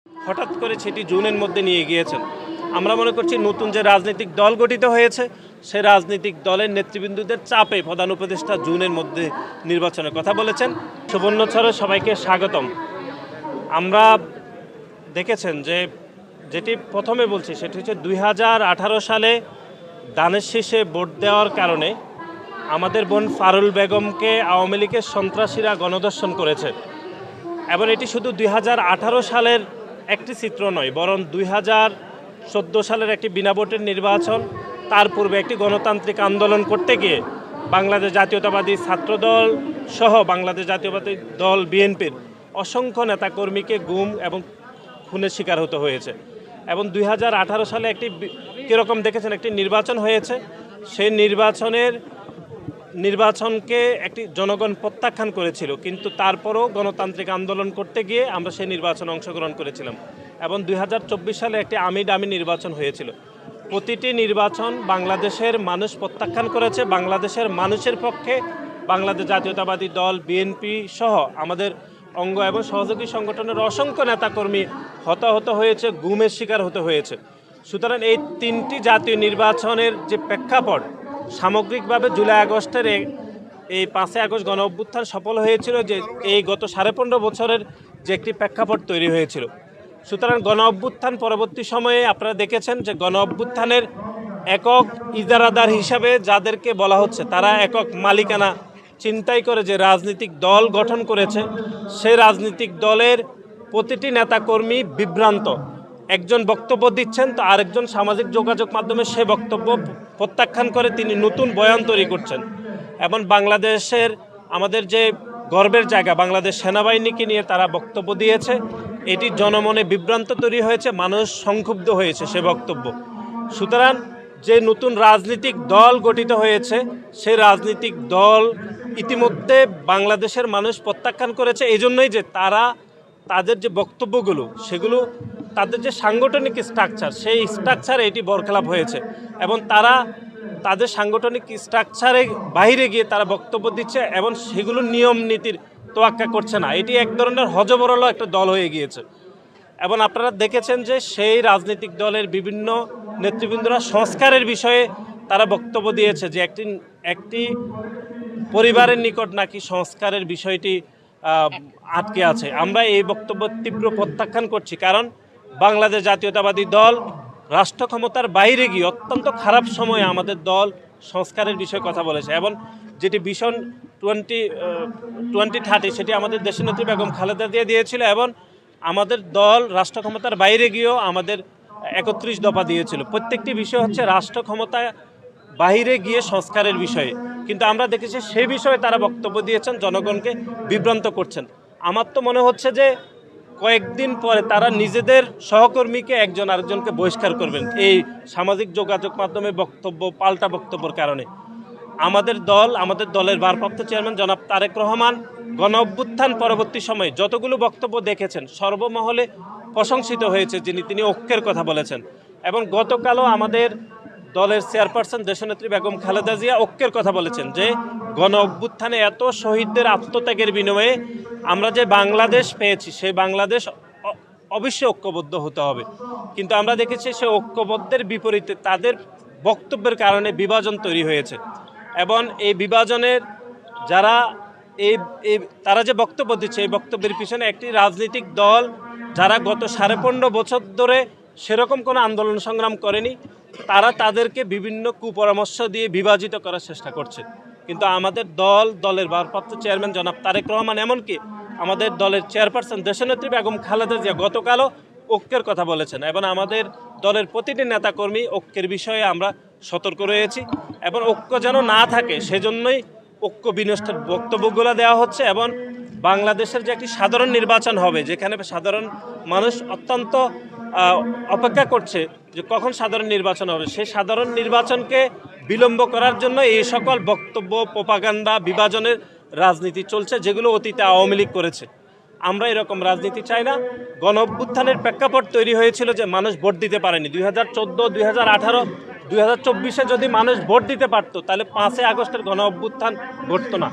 হঠাৎ করে সেটি জুনের মধ্যে নিয়ে গিয়েছেন। আমরা মনে করছি নতুন যে রাজনৈতিক দল গঠিত হয়েছে সে রাজনৈতিক দলের নেতৃবৃন্দদের চাপে প্রধান উপদেষ্টা জুনের মধ্যে নির্বাচনের কথা বলেছেন। সুবর্ণচরে সবাইকে স্বাগতম। আমরা দেখেছেন যে যেটি প্রথমে বলছি সেটি হচ্ছে 2018 সালে দানের শীষে ভোট দেওয়ার কারণে আমাদের বোন ফারুল বেগমকে আওয়ামী লীগের সন্ত্রাসীরা গণধর্ষণ করেছে। এবং এটি শুধু 2018 সালের একটি চিত্র নয়, বরং 2014 সালের একটি বিনা ভোটের নির্বাচন, তার পূর্বে একটি গণতান্ত্রিক আন্দোলন করতে গিয়ে বাংলাদেশ জাতীয়তাবাদী ছাত্রদল সহ বাংলাদেশ জাতীয়তাবাদী দল বিএনপির অসংখ্য নেতাকর্মীকে গুম এবং খুনের শিকার হতে হয়েছে। এবং 2018 সালে একটি কীরকম দেখেছেন একটি নির্বাচন হয়েছে, সেই নির্বাচনকে একটি জনগণ প্রত্যাখ্যান করেছিল, কিন্তু তারপরও গণতান্ত্রিক আন্দোলন করতে গিয়ে আমরা সেই নির্বাচনে অংশগ্রহণ করেছিলাম। এবং 2024 সালে একটি আমি ডামি নির্বাচন হয়েছিল। প্রতিটি নির্বাচন বাংলাদেশের মানুষ প্রত্যাখ্যান করেছে। বাংলাদেশের মানুষের পক্ষে বাংলাদেশ জাতীয়তাবাদী দল বিএনপি সহ আমাদের অঙ্গ এবং সহযোগী সংগঠনের অসংখ্য নেতাকর্মী হতাহত হয়েছে, গুমের শিকার হতে হয়েছে। সুতরাং এই তিনটি জাতীয় নির্বাচনের যে প্রেক্ষাপট, সামগ্রিকভাবে জুলাই আগস্টের এই 5 আগস্ট গণ অভ্যুত্থান সফল হয়েছিল, যে এই গত 15.5 বছরের যে একটি প্রেক্ষাপট তৈরি হয়েছিল। সুতরাং গণ অভ্যুত্থান পরবর্তী সময়ে আপনারা দেখেছেন যে গণ অভ্যুত্থানের একক ইজারাদার হিসাবে যাদেরকে বলা হচ্ছে, তারা একক মালিকানা চিন্তাই করে যে রাজনৈতিক দল গঠন করেছে, সেই রাজনৈতিক দলের প্রতিটি নেতাকর্মী বিভ্রান্ত। একজন বক্তব্য দিচ্ছেন তো আরেকজন সামাজিক যোগাযোগ মাধ্যমে সে বক্তব্য প্রত্যাখ্যান করে তিনি নতুন বয়ান তৈরি করছেন। এবং বাংলাদেশের আমাদের যে গর্বের জায়গা বাংলাদেশ সেনাবাহিনীকে নিয়ে তারা বক্তব্য দিয়েছে, এটি জনমনে বিভ্রান্ত তৈরি হয়েছে, মানুষ সংক্ষুব্ধ হয়েছে সে বক্তব্য। সুতরাং যে নতুন রাজনৈতিক দল গঠিত হয়েছে সেই রাজনৈতিক দল ইতিমধ্যে বাংলাদেশের মানুষ প্রত্যাখ্যান করেছে, এই জন্যই যে তারা তাদের যে বক্তব্যগুলো সেগুলো তাদের যে সাংগঠনিক স্ট্রাকচার সেই স্ট্রাকচারে এটি বরখেলাপ হয়েছে। এবং তারা তাদের সাংগঠনিক স্ট্রাকচারে বাইরে গিয়ে তারা বক্তব্য দিচ্ছে এবং সেগুলোর নিয়ম নীতির তোয়াক্কা করছে না। এটি এক ধরনের হযবরল একটা দল হয়ে গিয়েছে। এবং আপনারা দেখেছেন যে সেই রাজনৈতিক দলের বিভিন্ন নেতৃবৃন্দরা সংস্কারের বিষয়ে তারা বক্তব্য দিয়েছে যে একটি পরিবারের নিকট নাকি সংস্কারের বিষয়টি আটকে আছে। আমরা এই বক্তব্য তীব্র প্রত্যাখ্যান করছি, কারণ বাংলাদেশ জাতীয়তাবাদী দল রাষ্ট্র ক্ষমতার বাইরে গিয়ে অত্যন্ত খারাপ সময়ে আমাদের দল সংস্কারের বিষয়ে কথা বলেছে। এবং যেটি ভিশন 2030 সেটি আমাদের দেশনেত্রী বেগম খালেদা জিয়া দিয়েছিল, এবং আমাদের দল রাষ্ট্র ক্ষমতার বাইরে গিয়েও আমাদের 31 দফা দিয়েছিল। প্রত্যেকটি বিষয় হচ্ছে রাষ্ট্র ক্ষমতা বাইরে গিয়ে সংস্কারের বিষয়ে, কিন্তু আমরা দেখেছি সেই বিষয়ে তারা বক্তব্য দিয়েছেন, জনগণকে বিভ্রান্ত করছেন। আমার তো মনে হচ্ছে যে কয়েকদিন পরে তারা নিজেদের সহকর্মীকে একজন আরেকজনকে বহিষ্কার করবেন এই সামাজিক যোগাযোগ মাধ্যমে পাল্টা বক্তব্যের কারণে। আমাদের দলের ভারপ্রাপ্ত চেয়ারম্যান জনাব তারেক রহমান গণ অভ্যুত্থান পরবর্তী সময়ে যতগুলো বক্তব্য দেখেছেন সর্বমহলে প্রশংসিত হয়েছে, তিনি ঐক্যের কথা বলেছেন। এবং গতকালও আমাদের দলের চেয়ারপারসন দেশনেত্রী বেগম খালেদা জিয়া ঐক্যের কথা বলেছেন, যে গণ অভ্যুত্থানে এত শহীদদের আত্মত্যাগের বিনিময়ে আমরা যে বাংলাদেশ পেয়েছি সেই বাংলাদেশ অবশ্যই ঐক্যবদ্ধ হতে হবে। কিন্তু আমরা দেখেছি সে ঐক্যবদ্ধের বিপরীতে তাদের বক্তব্যের কারণে বিভাজন তৈরি হয়েছে। এবং এই বিভাজনের তারা যে বক্তব্য দিচ্ছে এই বক্তব্যের পিছনে একটি রাজনৈতিক দল যারা গত 15.5 বছর ধরে সেরকম কোনো আন্দোলন সংগ্রাম করেনি, তারা তাদেরকে বিভিন্ন কুপরামর্শ দিয়ে বিভাজিত করার চেষ্টা করছে। কিন্তু আমাদের দলের ভারপ্রাপ্ত চেয়ারম্যান জনাব তারেক রহমান, এমনকি আমাদের দলের চেয়ারপারসন দেশনেত্রী বেগম খালেদা জিয়া গতকালও ঐক্যের কথা বলেছেন। এবং আমাদের দলের প্রতিটি নেতাকর্মী ঐক্যের বিষয়ে আমরা সতর্ক রয়েছি, এবং ঐক্য যেন না থাকে সেজন্যই ঐক্য বিনষ্টের বক্তব্যগুলো দেওয়া হচ্ছে। এবং বাংলাদেশের যে একটি সাধারণ নির্বাচন হবে, যেখানে সাধারণ মানুষ অত্যন্ত অপেক্ষা করছে যে কখন সাধারণ নির্বাচন হবে, সেই সাধারণ নির্বাচনকে বিলম্ব করার জন্য এই সকল বক্তব্য, প্রোপাগান্ডা, বিভাজনের রাজনীতি চলছে, যেগুলো অতীতে আওয়ামী লীগ করেছে। আমরা এরকম রাজনীতি চাই না। গণ অভ্যুত্থানের প্রেক্ষাপট তৈরি হয়েছিল যে মানুষ ভোট দিতে পারেনি। 2014, 2018, 2024 যদি মানুষ ভোট দিতে পারতো তাহলে 5 আগস্টের গণ অভ্যুত্থান ঘটতো না।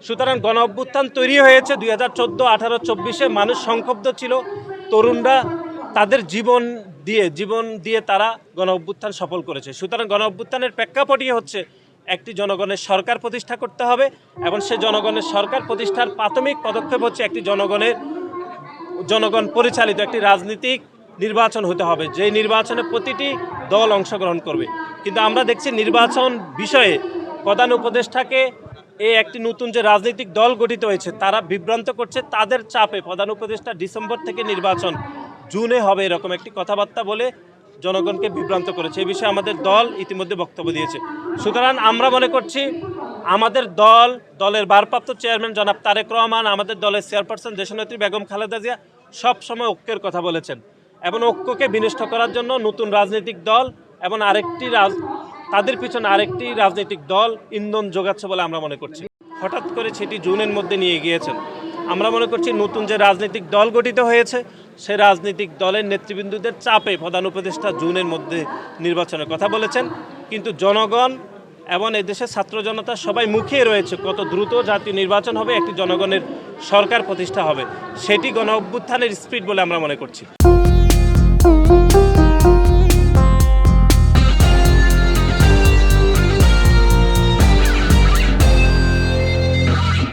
সুতরাং গণ অভ্যুত্থান তৈরি হয়েছে 2014, 18, 24 মানুষ সংক্ষুব্ধ ছিল, তরুণরা তাদের জীবন দিয়ে তারা গণ অভ্যুত্থান সফল করেছে। সুতরাং গণ অভ্যুত্থানের প্রেক্ষাপটই হচ্ছে একটি জনগণের সরকার প্রতিষ্ঠা করতে হবে এবং সে জনগণের সরকার প্রতিষ্ঠার প্রাথমিক পদক্ষেপ হচ্ছে একটি জনগণ পরিচালিত একটি রাজনীতিক নির্বাচন হতে হবে, যে নির্বাচনে প্রতিটি দল অংশগ্রহণ করবে। কিন্তু আমরা দেখছি নির্বাচন বিষয়ে প্রধান উপদেষ্টাকে একটি নতুন যে রাজনৈতিক দল গঠিত হয়েছে তারা বিভ্রান্ত করছে, তাদের চাপে প্রধান উপদেষ্টা ডিসেম্বর থেকে নির্বাচন জুনে হবে এরকম একটি কথাবার্তা বলে জনগণকে বিভ্রান্ত করেছে। এই বিষয়ে আমাদের দল ইতিমধ্যে বক্তব্য দিয়েছে। সুতরাং আমরা মনে করছি আমাদের দলের ভারপ্রাপ্ত চেয়ারম্যান জনাব তারেক রহমান, আমাদের দলের চেয়ারপারসন দেশনেত্রী বেগম খালেদা জিয়া সবসময় ঐক্যের কথা বলেছেন এবং ঐক্যকে বিনষ্ট করার জন্য নতুন রাজনৈতিক দল এবং তাদের পিছনে আরেকটি রাজনৈতিক দল ইন্ধন যোগাচ্ছে বলে আমরা মনে করছি। হঠাৎ করে সেটি জুনের মধ্যে নিয়ে গিয়েছেন। আমরা মনে করছি নতুন যে রাজনৈতিক দল গঠিত হয়েছে সেই রাজনৈতিক দলের নেতৃবৃন্দদের চাপে প্রধান উপদেষ্টা জুনের মধ্যে নির্বাচনের কথা বলেছেন। কিন্তু জনগণ এবং এদেশের ছাত্র জনতা সবাই মুখিয়ে রয়েছে কত দ্রুত জাতীয় নির্বাচন হবে, একটি জনগণের সরকার প্রতিষ্ঠা হবে। সেটি গণ অভ্যুত্থানের স্পিড বলে আমরা মনে করছি।